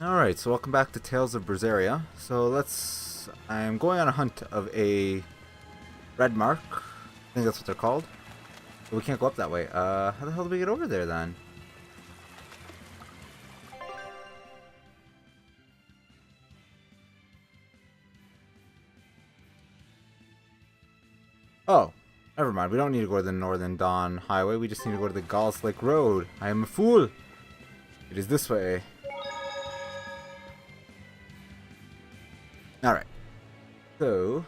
Alright, so welcome back to Tales of Berseria. I'm going on a hunt of a red mark. I think that's what they're called. But we can't go up that way. How the hell do we get over there then? Oh, never mind. We don't need to go to the Northern Dawn Highway. We just need to go to the Gauls Lake Road. I am a fool. It is this way. Alright. So,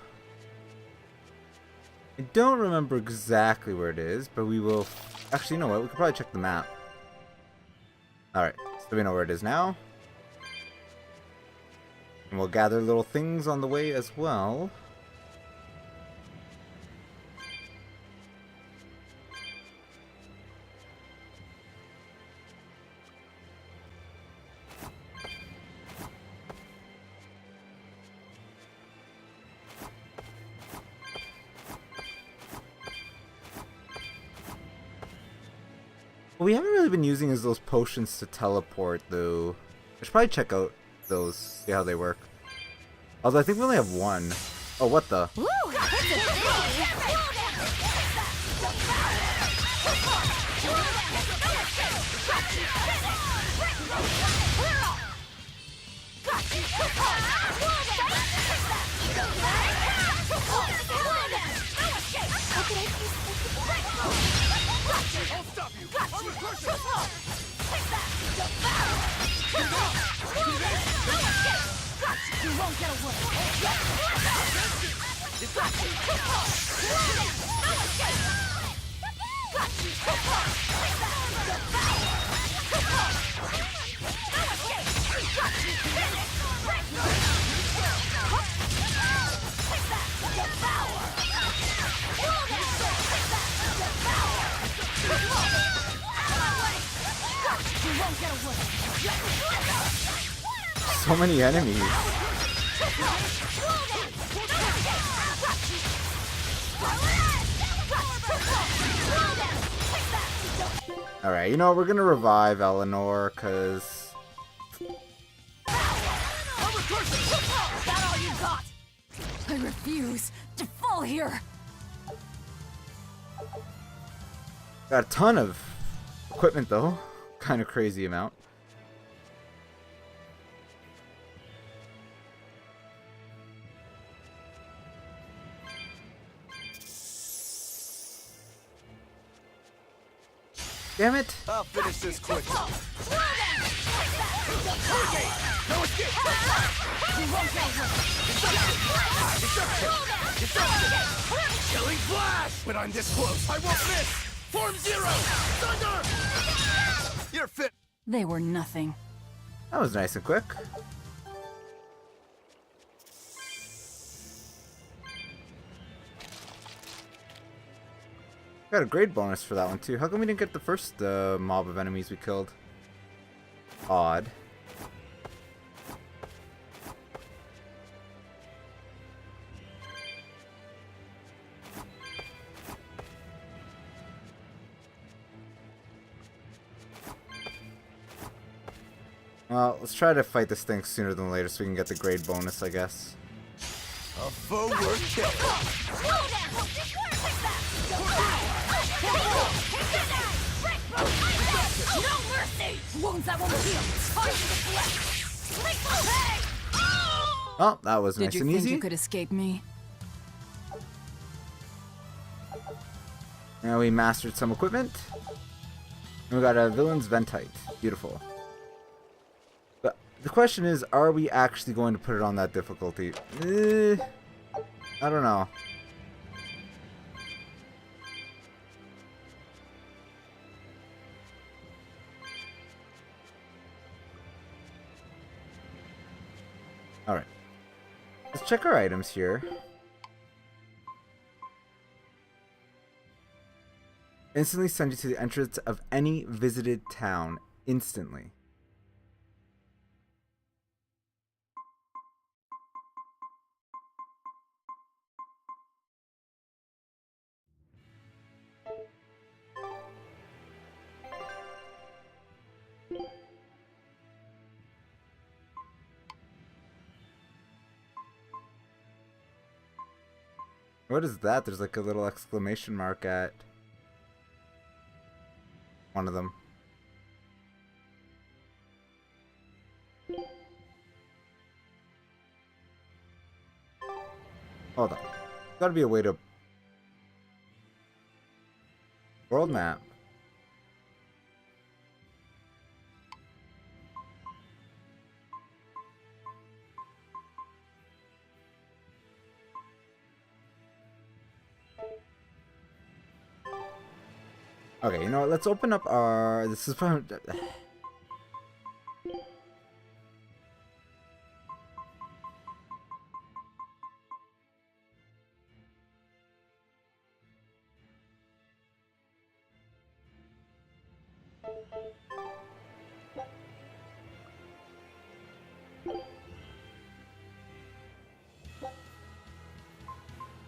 I don't remember exactly where it is, but we will... Actually, you know what? We could probably check the map. Alright, so we know where it is now. And we'll gather little things on the way as well. What we haven't really been using is those potions to teleport, though. I should probably check out those, see how they work. Although I think we only have one. Oh, what the? Ooh, So many enemies. Alright, you know what? We're gonna revive Eleanor, because... I refuse to fall here. Got a ton of equipment, though. Kind of crazy amount. Damn it! I'll finish this quick. Killing flash! When I'm this close, I won't miss! Form zero! Thunder! You're fit. They were nothing. That was nice and quick. Got a grade bonus for that one too. How come we didn't get the first mob of enemies we killed? Odd. Well, let's try to fight this thing sooner than later so we can get the grade bonus, I guess. A foe worth killing. No mercy! Wounds that won't heal. Hard to deflect. Oh, that was Did nice you and think easy. you could escape me? Now we mastered some equipment. And we got a villain's Ventite. Beautiful. But the question is, are we actually going to put it on that difficulty? I don't know. Alright. Let's check our items here. Instantly send you to the entrance of any visited town. Instantly. What is that? There's like a little exclamation mark at one of them. Hold on. Gotta be a way to... World map. Okay, you know what? Let's open up our... This is from...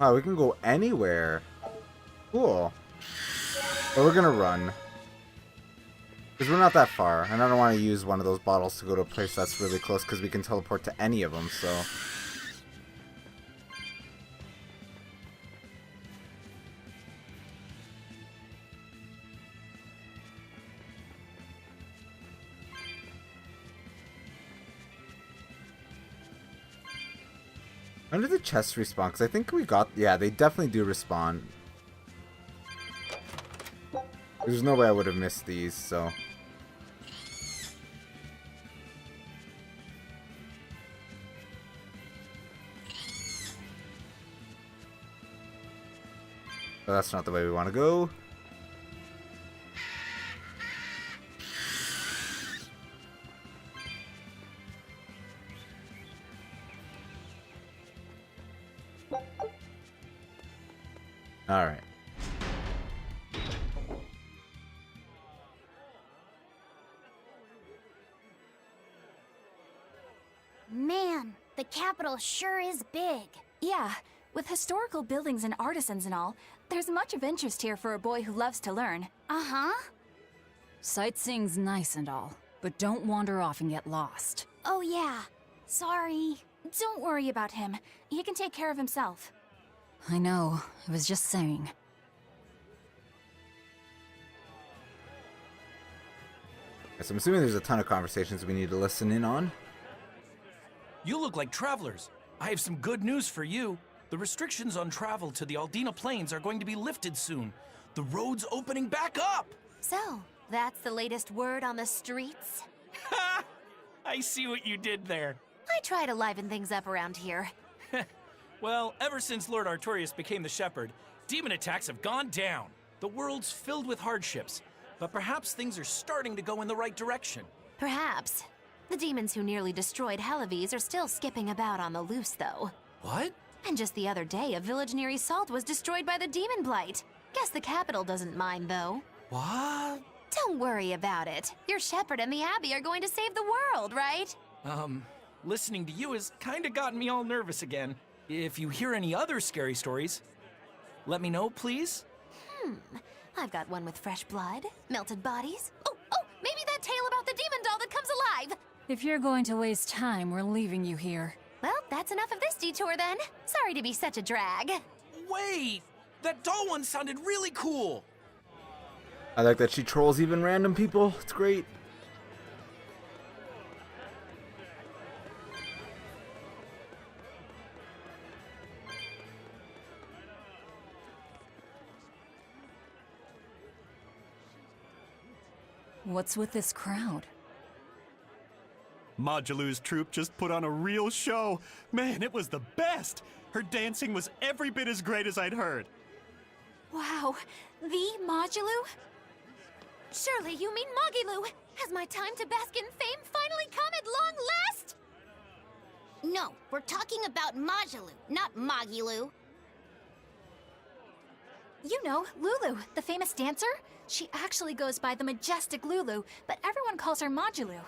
Oh, we can go anywhere. Cool. But we're gonna run. Because we're not that far, and I don't want to use one of those bottles to go to a place that's really close, because we can teleport to any of them, so... When did the chests respawn? Because I think we got... Yeah, they definitely do respawn. There's no way I would have missed these, so... But that's not the way we want to go. Alright. Man, the capital sure is big. Yeah, with historical buildings and artisans and all, there's much of interest here for a boy who loves to learn. Uh-huh. Sightseeing's nice and all, but don't wander off and get lost. Oh yeah. Sorry. Don't worry about him. He can take care of himself. I know, I was just saying. So I'm assuming there's a ton of conversations we need to listen in on. You look like travelers. I have some good news for you. The restrictions on travel to the Aldina Plains are going to be lifted soon. The road's opening back up! So, that's the latest word on the streets? Ha! I see what you did there. I try to liven things up around here. Well, ever since Lord Artorias became the Shepherd, demon attacks have gone down. The world's filled with hardships, but perhaps things are starting to go in the right direction. Perhaps. The demons who nearly destroyed Halaves are still skipping about on the loose, though. What? And just the other day, a village near Salt was destroyed by the demon blight. Guess the capital doesn't mind, though. What? Don't worry about it. Your shepherd and the abbey are going to save the world, right? Listening to you has kinda gotten me all nervous again. If you hear any other scary stories, let me know, please. I've got one with fresh blood, melted bodies. Oh, maybe that tale about the demon doll that comes alive. If you're going to waste time, we're leaving you here. Well, that's enough of this detour then. Sorry to be such a drag. Wait! That doll one sounded really cool! I like that she trolls even random people. It's great. What's with this crowd? Modulu's troupe just put on a real show. Man, it was the best! Her dancing was every bit as great as I'd heard. Wow, the Modulu? Surely you mean Mogilu. Has my time to bask in fame finally come at long last? No, we're talking about Mogilu, not Mogilu. You know, Lulu, the famous dancer? She actually goes by the majestic Lulu, but everyone calls her Modulu.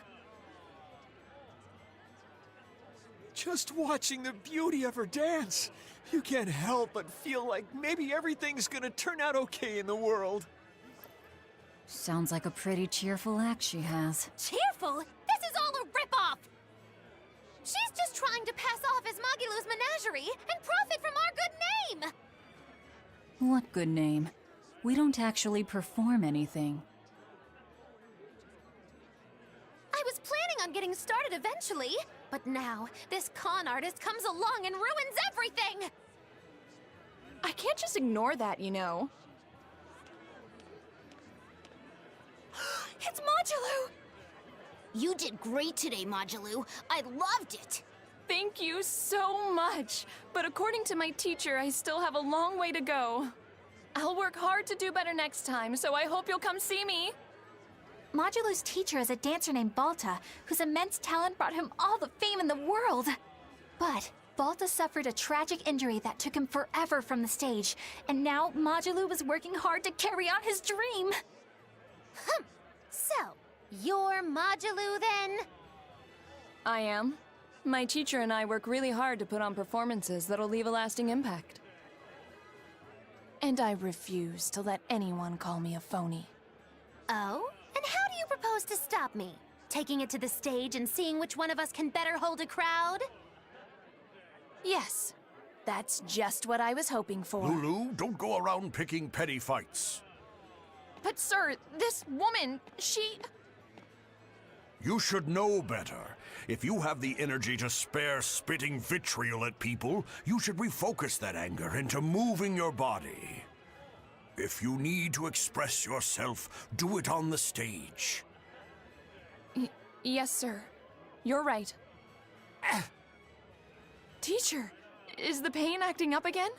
Just watching the beauty of her dance, you can't help but feel like maybe everything's gonna turn out okay in the world. Sounds like a pretty cheerful act she has. Cheerful? This is all a ripoff! She's just trying to pass off as Mogilu's menagerie and profit from our good name! What good name? We don't actually perform anything. I was planning on getting started eventually, but now this con artist comes along and ruins everything! I can't just ignore that, you know. It's Modulu! You did great today, Modulu. I loved it! Thank you so much. But according to my teacher, I still have a long way to go. I'll work hard to do better next time, so I hope you'll come see me. Modulu's teacher is a dancer named Balta, whose immense talent brought him all the fame in the world. But Balta suffered a tragic injury that took him forever from the stage, and now Modulu was working hard to carry out his dream. So, you're Modulu then? I am. My teacher and I work really hard to put on performances that'll leave a lasting impact. And I refuse to let anyone call me a phony. Oh? And how do you propose to stop me? Taking it to the stage and seeing which one of us can better hold a crowd? Yes, that's just what I was hoping for. Lulu, don't go around picking petty fights. But sir, this woman, she... You should know better. If you have the energy to spare spitting vitriol at people, you should refocus that anger into moving your body. If you need to express yourself, do it on the stage. Yes, sir. You're right. Teacher, is the pain acting up again?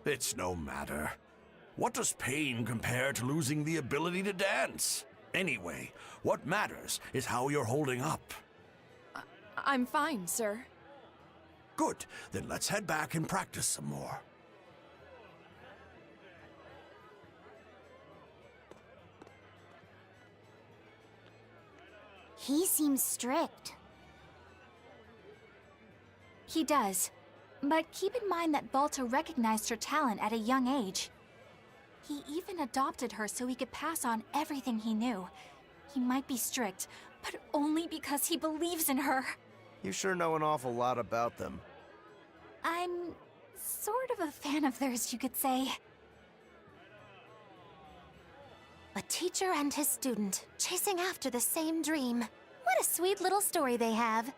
It's no matter. What does pain compare to losing the ability to dance? Anyway, what matters is how you're holding up. I'm fine, sir. Good, then let's head back and practice some more. He seems strict. He does. But keep in mind that Balta recognized her talent at a young age. He even adopted her so he could pass on everything he knew. He might be strict, but only because he believes in her. You sure know an awful lot about them. I'm sort of a fan of theirs, you could say. A teacher and his student, chasing after the same dream. What a sweet little story they have.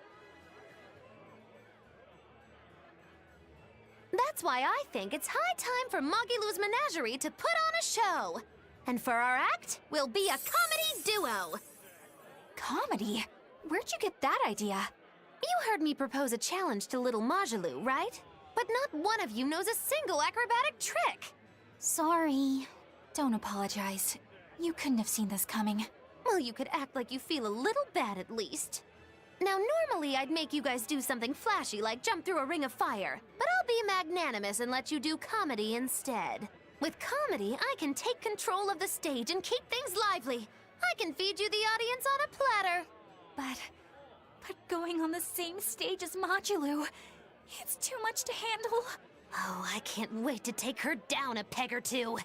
That's why I think it's high time for Mogilu's Menagerie to put on a show. And for our act, we'll be a comedy duo. Comedy? Where'd you get that idea? You heard me propose a challenge to little Mogilu, right? But not one of you knows a single acrobatic trick. Sorry. Don't apologize. You couldn't have seen this coming. Well, you could act like you feel a little bad at least. Now, normally I'd make you guys do something flashy like jump through a ring of fire, but I'll be magnanimous and let you do comedy instead. With comedy, I can take control of the stage and keep things lively. I can feed you the audience on a platter. But going on the same stage as Modulu, it's too much to handle. Oh, I can't wait to take her down a peg or two.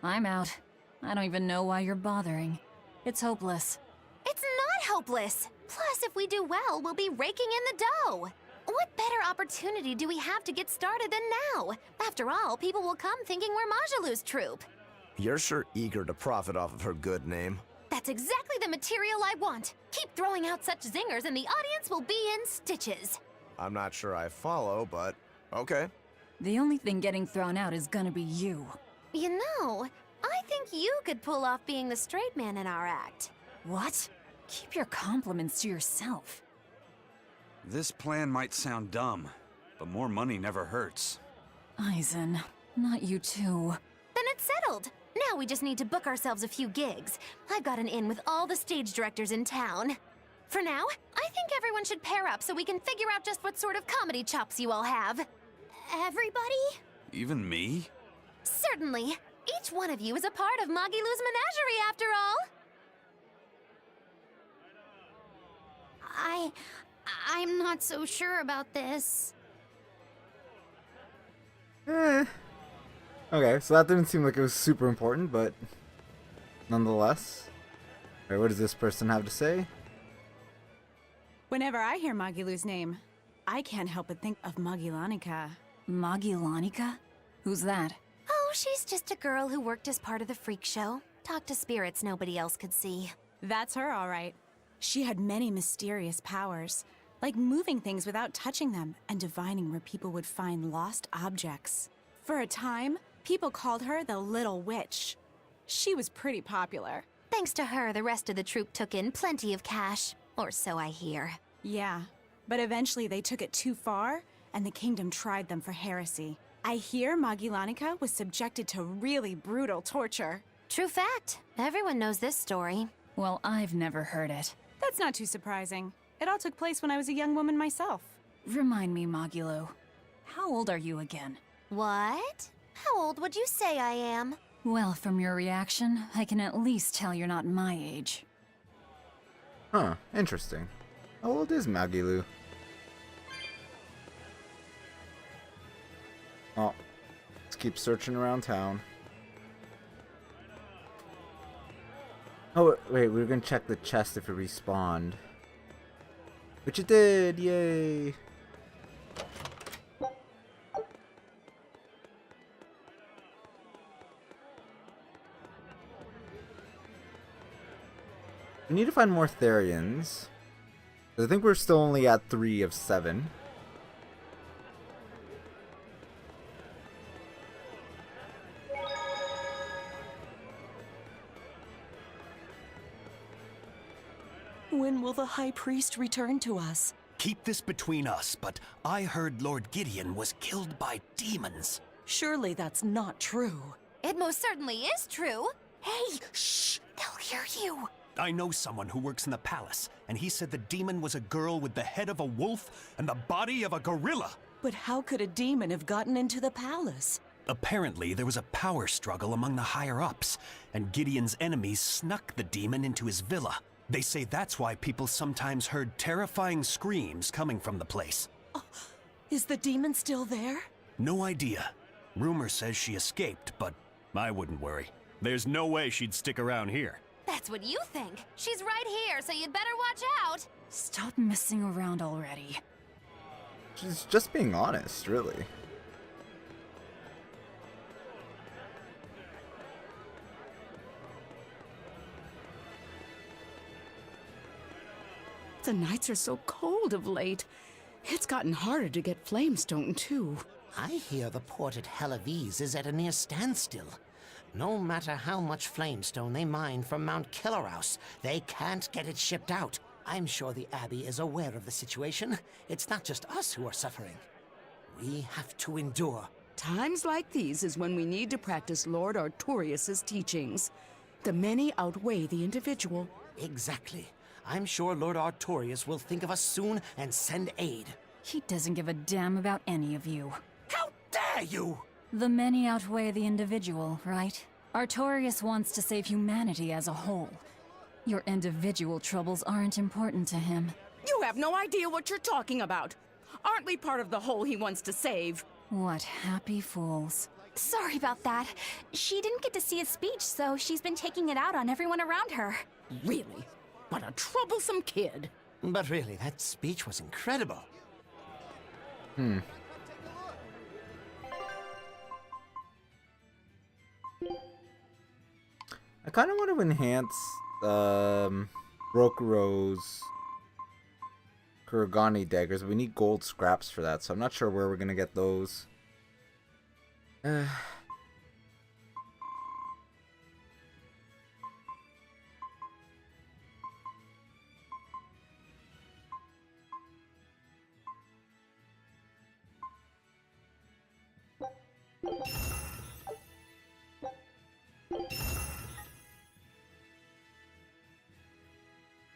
I'm out. I don't even know why you're bothering. It's hopeless. It's not hopeless. Plus, if we do well, we'll be raking in the dough. What better opportunity do we have to get started than now? After all, people will come thinking we're Majalu's troupe. You're sure eager to profit off of her good name. That's exactly the material I want. Keep throwing out such zingers and the audience will be in stitches. I'm not sure I follow, but okay. The only thing getting thrown out is gonna be you. You know, I think you could pull off being the straight man in our act. What? Keep your compliments to yourself. This plan might sound dumb, but more money never hurts. Eisen, not you too. Then it's settled. Now we just need to book ourselves a few gigs. I've got an in with all the stage directors in town. For now, I think everyone should pair up so we can figure out just what sort of comedy chops you all have. Everybody? Even me? Certainly. Each one of you is a part of Mogilu's Menagerie, after all. I'm not so sure about this. Okay, so that didn't seem like it was super important, but nonetheless. Alright, what does this person have to say? Whenever I hear Mogilu's name, I can't help but think of Mogilanica. Mogilanica? Who's that? Oh, Oh, she's just a girl who worked as part of the freak show. Talked to spirits nobody else could see. That's her, all right. She had many mysterious powers, like moving things without touching them and divining where people would find lost objects. For a time, people called her the Little Witch. She was pretty popular. Thanks to her, the rest of the troupe took in plenty of cash. Or so I hear. Yeah, but eventually they took it too far, and the kingdom tried them for heresy. I hear Magilanica was subjected to really brutal torture. True fact. Everyone knows this story. Well, I've never heard it. That's not too surprising. It all took place when I was a young woman myself. Remind me, Magilo. How old are you again? What? How old would you say I am? Well, from your reaction, I can at least tell you're not my age. Huh, interesting. How old is Magilu? Oh, let's keep searching around town. Oh, wait, we were gonna check the chest if it respawned. Which it did, yay! We need to find more Therians. I think we're still only at 3 of 7. When will the High Priest return to us? Keep this between us, but I heard Lord Gideon was killed by demons. Surely that's not true. It most certainly is true. Hey, shh! They'll hear you. I know someone who works in the palace, and he said the demon was a girl with the head of a wolf and the body of a gorilla. But how could a demon have gotten into the palace? Apparently, there was a power struggle among the higher-ups, and Gideon's enemies snuck the demon into his villa. They say that's why people sometimes heard terrifying screams coming from the place. Oh, is the demon still there? No idea. Rumor says she escaped, but I wouldn't worry. There's no way she'd stick around here. That's what you think. She's right here, so you'd better watch out. Stop messing around already. She's just being honest, really. The nights are so cold of late. It's gotten harder to get flamestone, too. I hear the port at Helavis is at a near standstill. No matter how much flamestone they mine from Mount Killerhouse, they can't get it shipped out. I'm sure the Abbey is aware of the situation. It's not just us who are suffering. We have to endure. Times like these is when we need to practice Lord Artorius' teachings. The many outweigh the individual. Exactly. I'm sure Lord Artorius will think of us soon and send aid. He doesn't give a damn about any of you. How dare you! The many outweigh the individual, right? Artorius wants to save humanity as a whole. Your individual troubles aren't important to him. You have no idea what you're talking about. Aren't we part of the whole he wants to save? What happy fools. Sorry about that. She didn't get to see his speech, so she's been taking it out on everyone around her. Really? What a troublesome kid. But really, that speech was incredible. I kind of want to enhance Rokuro's Kurogani daggers. We need gold scraps for that, so I'm not sure where we're going to get those.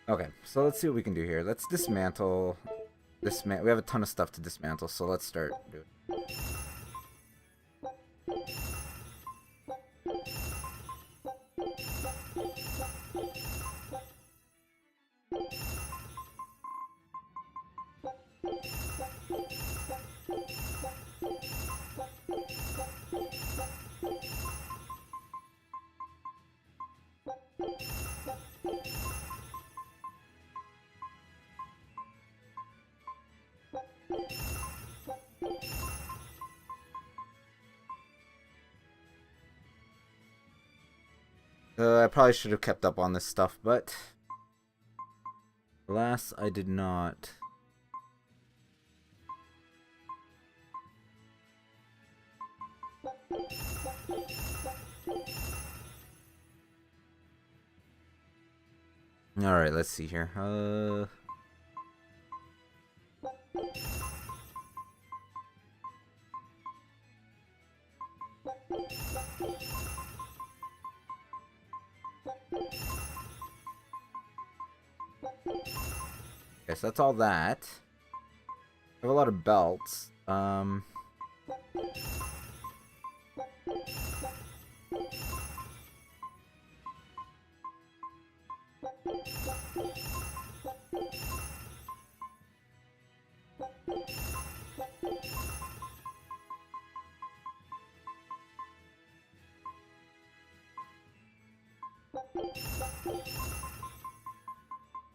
Okay, so let's see what we can do here. Let's dismantle. We have a ton of stuff to dismantle, so let's start. I probably should have kept up on this stuff, but alas, I did not. Alright, let's see here. Okay, so that's all that. I have a lot of belts.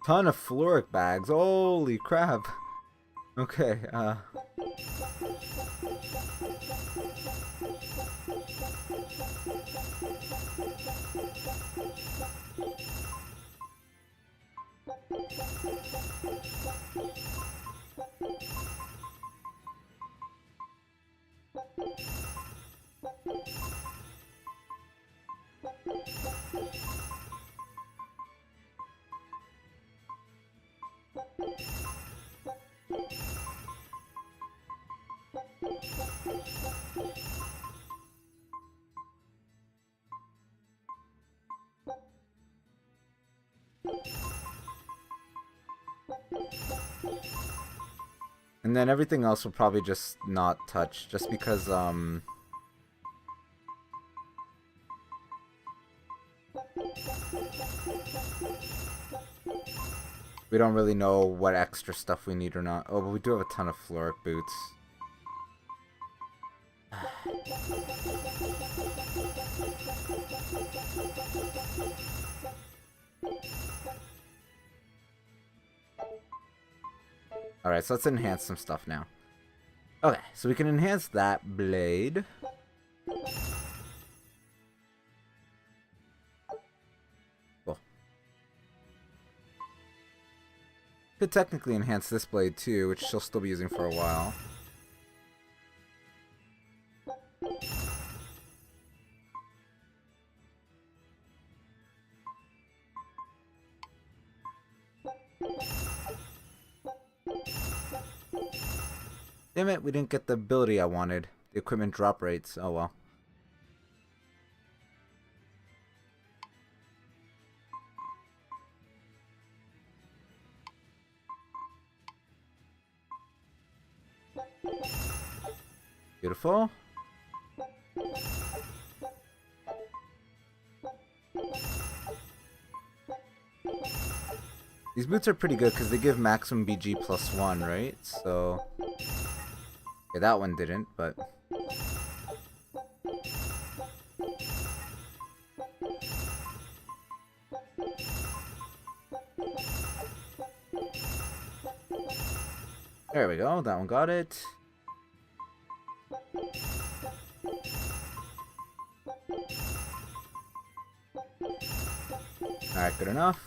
Ton of floric bags. Holy crap. Okay, and then everything else will probably just not touch, just because, we don't really know what extra stuff we need or not. Oh, but we do have a ton of floric boots. Alright, so let's enhance some stuff now. Okay, so we can enhance that blade. Cool. Could technically enhance this blade too, which she'll still be using for a while. Damn it, we didn't get the ability I wanted. The equipment drop rates. Oh well. Beautiful. These boots are pretty good because they give maximum BG +1, right? So... okay, that one didn't, but... there we go, that one got it. Alright, good enough.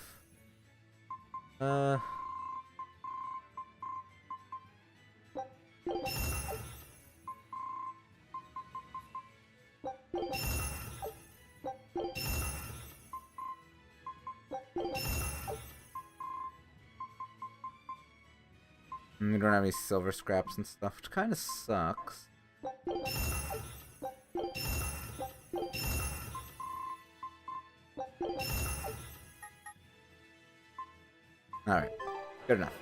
We don't have any silver scraps and stuff, which kind of sucks. Alright, good enough.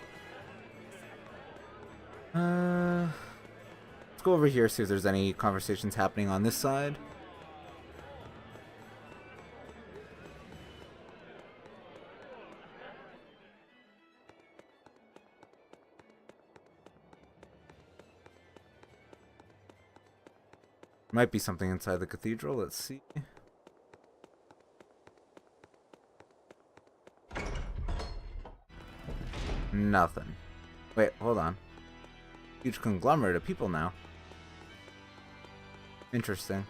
Let's go over here, see if there's any conversations happening on this side. Might be something inside the cathedral, let's see. Nothing. Wait, hold on. Huge conglomerate of people now. Interesting.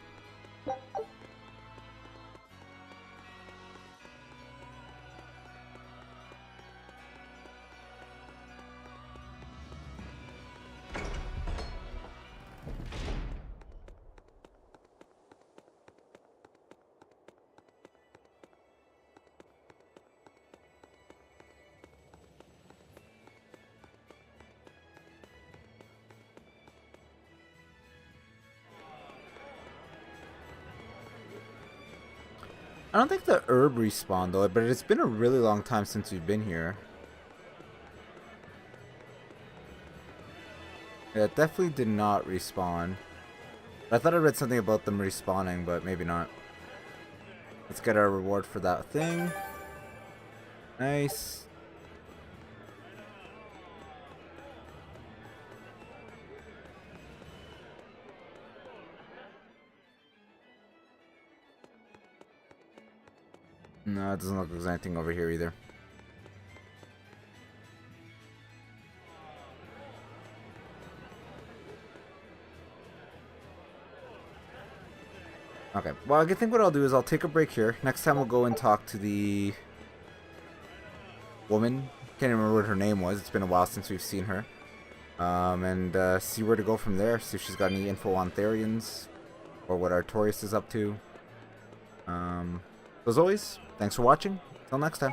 I don't think the herb respawned though, but it's been a really long time since we've been here. Yeah, it definitely did not respawn. I thought I read something about them respawning, but maybe not. Let's get our reward for that thing. Nice. No, it doesn't look like there's anything over here either. Okay, well, I think what I'll do is I'll take a break here. Next time we'll go and talk to the woman. Can't remember what her name was. It's been a while since we've seen her. And see where to go from there. See if she's got any info on Therians or what Artorias is up to. As always, thanks for watching. Till next time.